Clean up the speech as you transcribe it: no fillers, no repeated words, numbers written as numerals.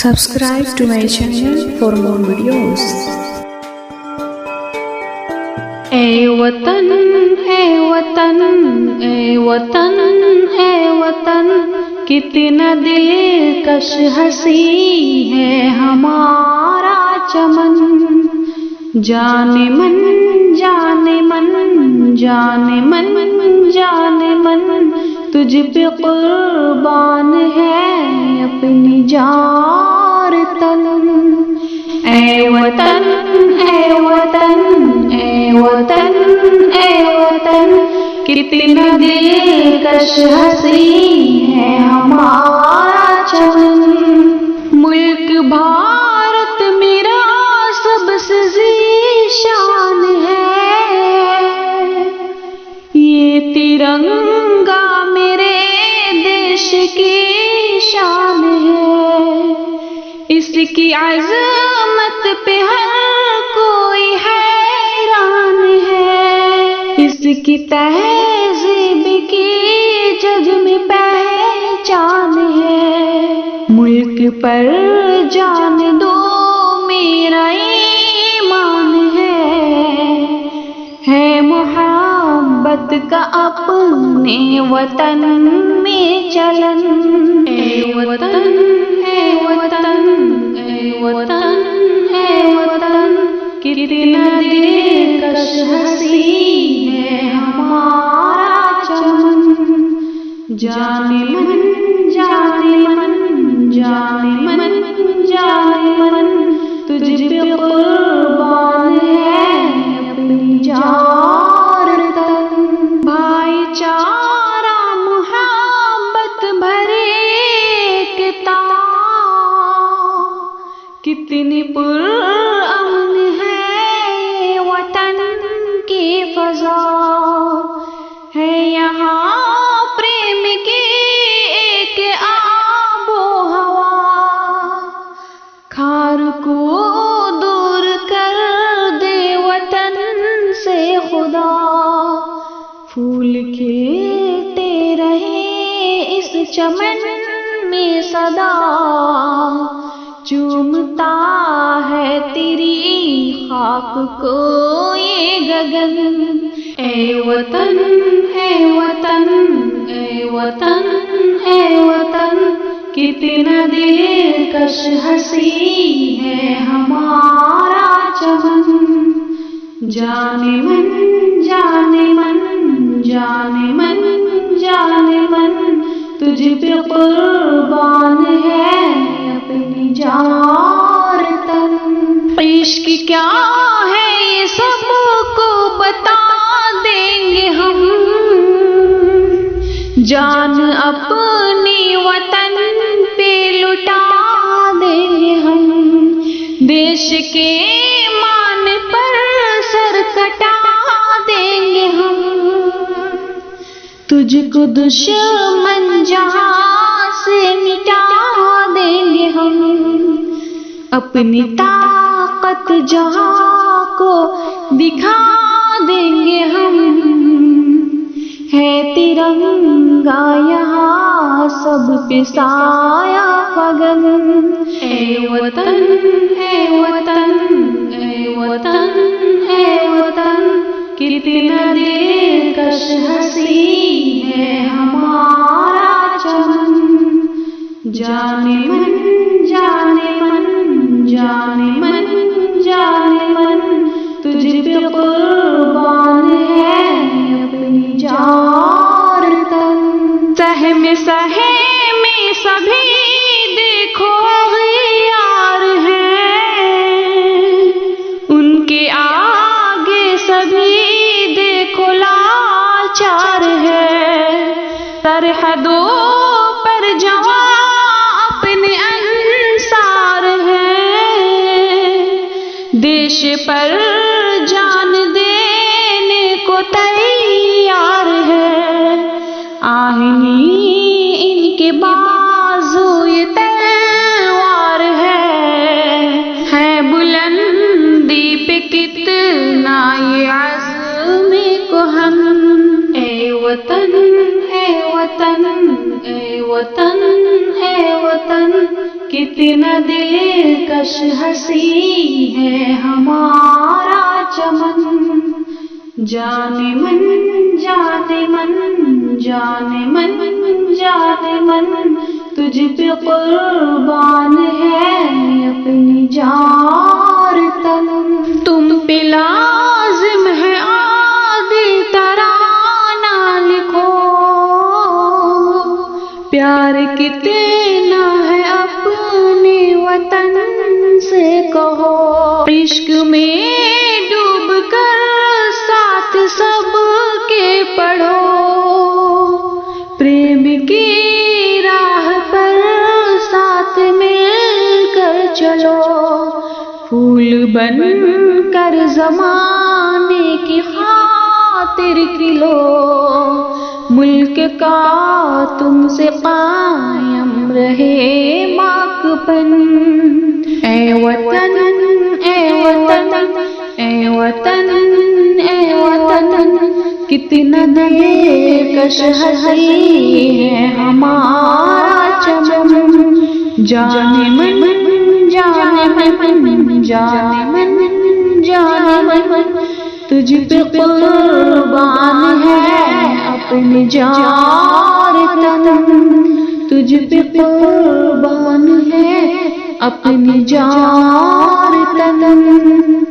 Subscribe to my channel for more videos. اے وطن اے وطن اے وطن اے وطن، کتنا دلکش ہنسی ہے ہمارا چمن، جان من جان من جان من جان من، تجھ پہ قربان ہے اپنی جار تن۔ اے وطن اے وطن اے وطن اے وطن، کتنا دلکش ہنسی ہے ہمارا چمن، ملک بھارت میرا سب سے ذیشان ہے، یہ ترنگا میرے دیش کی شان ہے، اس کی عظمت پہ ہر کوئی حیران ہے، اس کی تہذیب کی جگ میں پہچان ہے، ملک پر جان دو میرا ایمان ہے محبت کا اپنے وطن میں چلن۔ اے وطن اے وطن اے وطن اے وطن، کتنا دلکش ہنسی ہے ہمارا چمن، جان من جان من جان من جان من، تجھ پہ قربان ہے اپنی جار تن، بھائی چارہ محبت بھرے کتاب، کتنی پرامن ہے وطن کی فضا، ہے یہاں پریم کی ایک آب و ہوا، کھار کو دور کر دے وطن سے خدا، پھول کھلتے رہے اس چمن میں سدا، چومتا ہے تیری خاک کو یہ گگن۔ اے وطن اے وطن اے وطن اے وطن، کتنا دلکش ہنسی ہے ہمارا چمن، جان من جان من جان من جان من، تجھ پہ قربان ہے اپنی جار تن۔ عشق کیا ہے یہ سب کو بتا دیں گے ہم، جان اپنی وطن پہ لٹا دیں گے ہم، دیش کے مان پر سر کٹا دیں گے ہم، تجھ کو دشمن جہاں سے مٹا دیں گے ہم، اپنی طاقت جہاں کو دکھا دیں گے ہم، ہے ترنگا یہاں سب پہ سایہ فگن۔ اے وطن اے وطن اے وطن اے وطن، کتنا دلکش ہنسی ہے ہمارا چمن، جان من جان من جان من جان من، تجھ پہ قربان ہے اپنی جار تن، سہم سہم سبھی دیکھو غیار ہیں، ان کے آگے سبھی دیکھو لاچار ہے، سرحدوں پر جوان اپنے انصار ہیں، دیش پر جان دینے کو تیار ہے، آہنی ان کے بازو یہ تلوار ہے بلندی پہ کتنا یہ عزم کو ہم۔ اے وطن اے وطن اے وطن اے وطن، کتنا دلکش ہنسی ہے ہمارا چمن، جانے من جانے من جانے من جانے من، تجھ پہ قربان ہے اپنی جان تن، تم پہ لازم ہے عادل ترانہ لکھو، پیار کتنا ہے اپنے وطن سے کہو، عشق میں ڈوب کر ساتھ سب کے پڑھو، پریم کی راہ پر ساتھ مل کر چلو، پھول بن کر زمانے کی خاطر کھلو، ملک کا تم سے قائم رہے ماک پن، اے وطن اے وطن اے وطن اے وطن، کتنا دلکش ہنسی ہے ہمارا چمن، جانے من جانے من جانے من جانے من، تجھ پہ قربان ہے اپنی جان تن، تجھ پہ قربان ہے اپنی جان تن۔